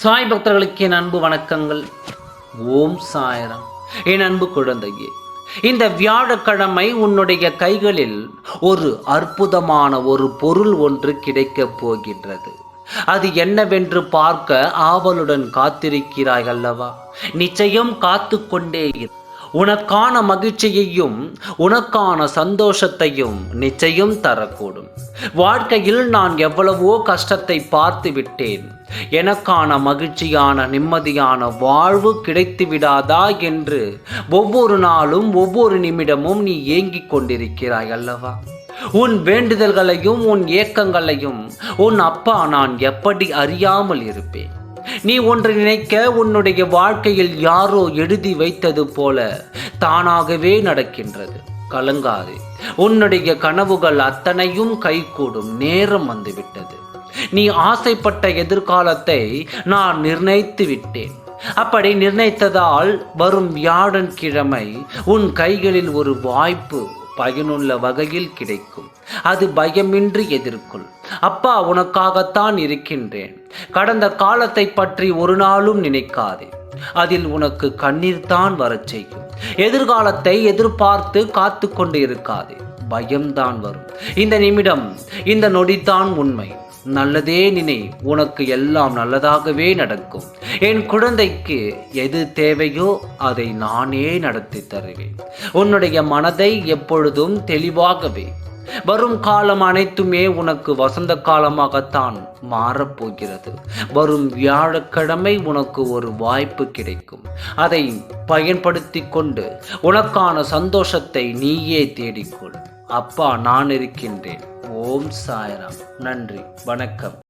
சாய் பக்தர்களுக்கு என் அன்பு வணக்கங்கள். ஓம் சாய்ராம். என் அன்பு குழந்தையே, இந்த வியாழக்கிழமை உன்னுடைய கைகளில் ஒரு அற்புதமான ஒரு பொருள் ஒன்று கிடைக்கப் போகின்றது. அது என்னவென்று பார்க்க ஆவலுடன் காத்திருக்கிறாய் அல்லவா? நிச்சயம் காத்து கொண்டே உனக்கான மகிழ்ச்சியையும் உனக்கான சந்தோஷத்தையும் நிச்சயம் தரக்கூடும். வாழ்க்கையில் நான் எவ்வளவோ கஷ்டத்தை பார்த்து விட்டேன். எனக்கான மகிழ்ச்சியான நிம்மதியான வாழ்வு கிடைத்து விடாதா என்று ஒவ்வொரு நாளும் ஒவ்வொரு நிமிடமும் நீ ஏங்கிக் கொண்டிருக்கிறாய் அல்லவா? உன் வேண்டுதல்களையும் உன் ஏக்கங்களையும் உன் அப்பா நான் எப்படி அறியாமல் இருப்பேன்? நீ ஒன்று நினைக்க உன்னுடைய வாழ்க்கையில் யாரோ எழுதி வைத்தது போல தானாகவே நடக்கின்றது. கலங்காதே, உன்னுடைய கனவுகள் அத்தனையும் கைகூடும் நேரம் வந்துவிட்டது. நீ ஆசைப்பட்ட எதிர்காலத்தை நான் நிர்ணயித்து விட்டேன். அப்படி நிர்ணயித்ததால் வரும் வியாழக்கிழமை உன் கைகளில் ஒரு வாய்ப்பு பயனுள்ள வகையில் கிடைக்கும். அது பயமின்றி எதிர்கொள். அப்பா உனக்காகத்தான் இருக்கின்றேன். கடந்த காலத்தை பற்றி ஒரு நாளும் நினைக்காதே. அதில் உனக்கு கண்ணீர் தான் வரச் செய்யும். எதிர்காலத்தை எதிர்பார்த்து காத்து கொண்டு இருக்காதே. பயம்தான் வரும். இந்த நிமிடம், இந்த நொடித்தான் உண்மை. நல்லதே நினை, உனக்கு எல்லாம் நல்லதாகவே நடக்கும். என் குழந்தைக்கு எது தேவையோ அதை நானே நடத்தி தருவேன். உன்னுடைய மனதை எப்பொழுதும் தெளிவாகவே. வரும் காலம் அனைத்துமே உனக்கு வசந்த காலமாகத்தான் மாறப்போகிறது. வரும் வியாழக்கிழமை உனக்கு ஒரு வாய்ப்பு கிடைக்கும். அதை பயன்படுத்தி கொண்டு உனக்கான சந்தோஷத்தை நீயே தேடிக்கொள். அப்பா நான் இருக்கின்றேன். ஓம் சாய்ராம். நன்றி, வணக்கம்.